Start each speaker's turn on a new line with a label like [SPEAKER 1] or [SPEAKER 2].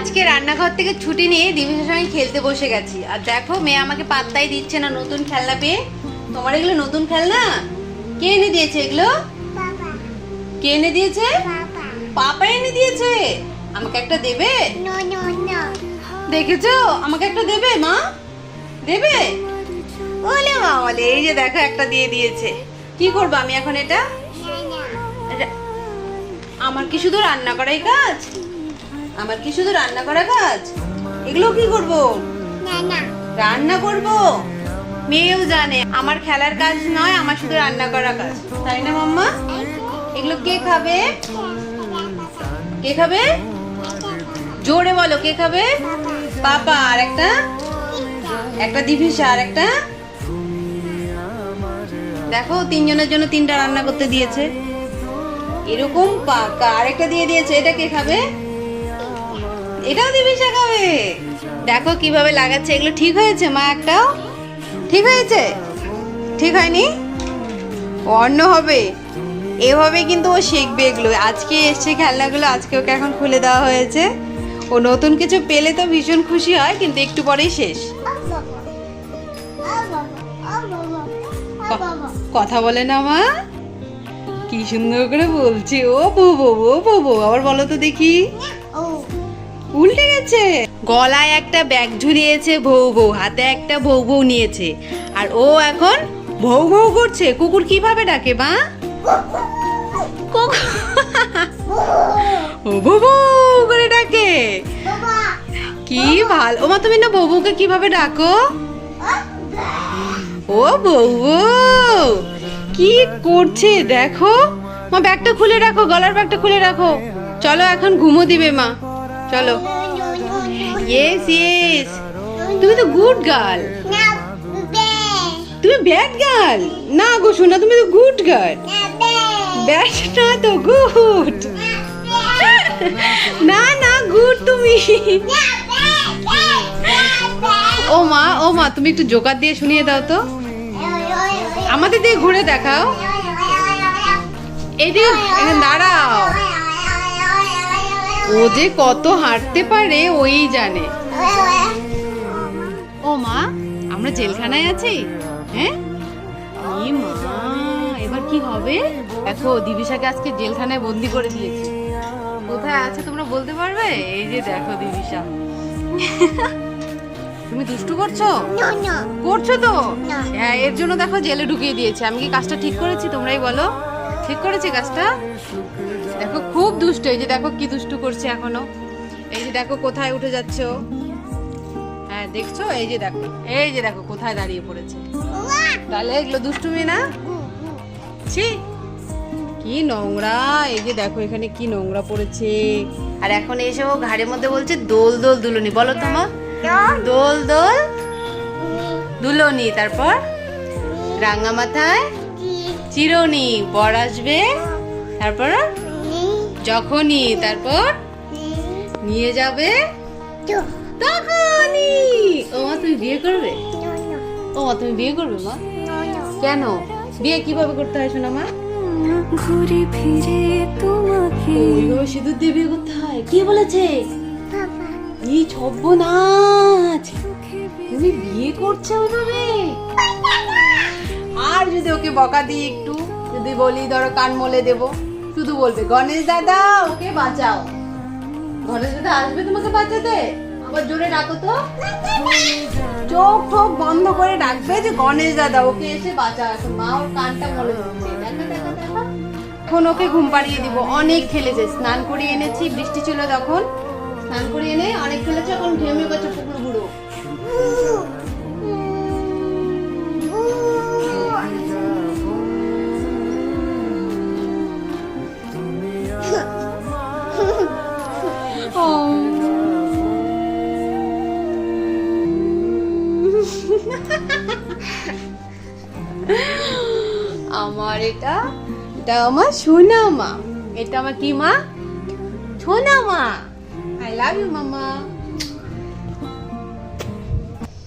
[SPEAKER 1] আজকে রান্নাঘর থেকে ছুটি নিয়ে দিবিসার সঙ্গে খেলতে বসে গেছি। আর দেখো মেয়ে আমাকে পাত্তাই দিচ্ছে না নতুন খেলনা পেয়ে। তোমার এগুলো নতুন খেলনা? কে এনে দিয়েছে এগুলো? কে এনে দিয়েছে? পাপা এনে দিয়েছে। আমাকে একটা দেবে? দেখেছো, আমাকে একটা দেবে মা? দেবে? ওলে মা বলে, এই যে দেখো একটা দিয়ে দিয়েছে। কি করবো আমি এখন এটা? আমার কি শুধু রান্না করাই কাজ? আমার কি শুধু রান্না করা কাজ? এগুলো কি করব? রান্না করব। মেয়েও জানে আমার খেলার কাজ নয়, আমার শুধু রান্না করা কাজ, তাই না মাম্মা? এগুলো কে খাবে? কে খাবে? জোরে বলো, কে খাবে? পাপা। আর একটা দিবিসা, আর একটা দেখো তিনজনের জন্য তিনটা রান্না করতে দিয়েছে। এরকম পাকা আরেকটা দিয়ে দিয়েছে। এটা কে খাবে? এটাও দিবিসা খাবে। দেখো কিভাবে লাগাচ্ছে। এগুলো ঠিক হয়েছে মা? একটাও ঠিক হয়েছে? ঠিক হয়নি? অন্য হবে। এভাবে কিন্তু ও শিখবে এগুলো। আজকে এসছে খেলনাগুলো, আজকে ওকে এখন খুলে দেওয়া হয়েছে। ও নতুন কিছু পেলে তো ভীষণ খুশি হয়, কিন্তু একটু পরেই শেষ। কথা বলে না মা? কি সুন্দর করে বলছে। ও বউ, ও বউ, আবার বলো তো দেখি। উল্টে গেছে। গলায় একটা ব্যাগ ঝুলিয়েছে বউ বউ, হাতে একটা বউ বউ নিয়েছে, আর ও এখন ভৌ ভৌ করছে। কুকুর কিভাবে ডাকে মা? ও বউ বউ করে ডাকে। কি ভালো। ও মা, তুমি না বউ বউকে কিভাবে ডাকো? ও বউ বউ কি করছে দেখো। মা ব্যাগটা খুলে রাখো, গলার ব্যাগটা খুলে রাখো। চলো এখন ঘুমো দিবে মা, চলো। ইয়েস ইয়েস, তুমি তো গুড গার্ল। তুমি ব্যাড গার্ল না গো সোনা, তুমি তো গুড গার্ল। ব্যাড না তো গুড। না না গুড তুমি। ও মা, ও মা, তুমি একটু জোকার দিয়ে শুনিয়ে দাও তো। আমাদের দিয়ে ঘুরে দেখাও। এইদিকে দাঁড়াও। ও যে কত হাঁটতে পারে ওই জানে। ও মা, আমরা জেলখানায় আছি। হ্যাঁ মা, এবার কি হবে? দেখো দিবিসাকে আজকে জেলখানায় বন্দি করে দিয়েছে। কোথায় আছে তোমরা বলতে পারবে? এই যে দেখো দিবিসা। তুমি দুষ্টু করছো? করছো তো? হ্যাঁ, এর জন্য দেখো জেলে ঢুকিয়ে দিয়েছে। আমি কি কাজটা ঠিক করেছি? তোমরাই বলো, ঠিক করেছি কাজটা? দেখো খুব দুষ্ট। এই যে দেখো কি দুষ্টু করছে এখনো। এই যে দেখো কোথায় উঠে যাচ্ছে ও। হ্যাঁ দেখছো? এই যে দেখো, এই যে দেখো কোথায় দাঁড়িয়ে পড়েছে। তাহলে এগুলো দুষ্টুমি না? ছি, কি নোংরা। এই যে দেখো এখানে কি নোংরা পড়েছে। আর এখন এসে ও ঘাড়ের মধ্যে বলছে দোল দোল দুলনি। বলো তো মা, দোল দোল দুলনি। তারপর রাঙা মাথায় চিরনি, বর আসবে। তারপর যখনই, তারপর নিয়ে যাবে তখনই। ও মা, তুমি বিয়ে করবে? ও মা, তুমি বিয়ে করবে মা? কেন? বিয়ে কিভাবে করতে হয় শোনা মা? ঘুরে ফিরে তোমাকে ওইভাবে সিঁদুর দিয়ে বিয়ে করতে হয়। কে বলেছে? এই সর্বনাশ, তুমি বিয়ে করছো ওইভাবে? আর যদি ওকে বকা দিই একটু, যদি বলি ধরো কান মলে দেবো, শুধু বলবে গণেশ দাদা ওকে বাঁচাও। গণেশ দাদা আসবে তোমাকে বাঁচাতে। আবার জোরে ডাকো তো, চোখ ঠোক বন্ধ করে ডাকবে যে গণেশ দাদা ওকে এসে বাঁচাও। এখন মা ওর কানটা মলে দিচ্ছে। দেখা দেখা দেখা। এখন ওকে ঘুম পাড়িয়ে দিব। অনেক খেলেছে, স্নান করিয়ে এনেছি, বৃষ্টি ছিল তখন। স্নান করিয়ে এনে অনেক খেলেছে, এখন ঘেমে গেছে পুকুর বুড়ো। আমার এটা আমার সোনা মা। এটা আমার কি মা? সোনা মা। আই লাভ ইউ মামা।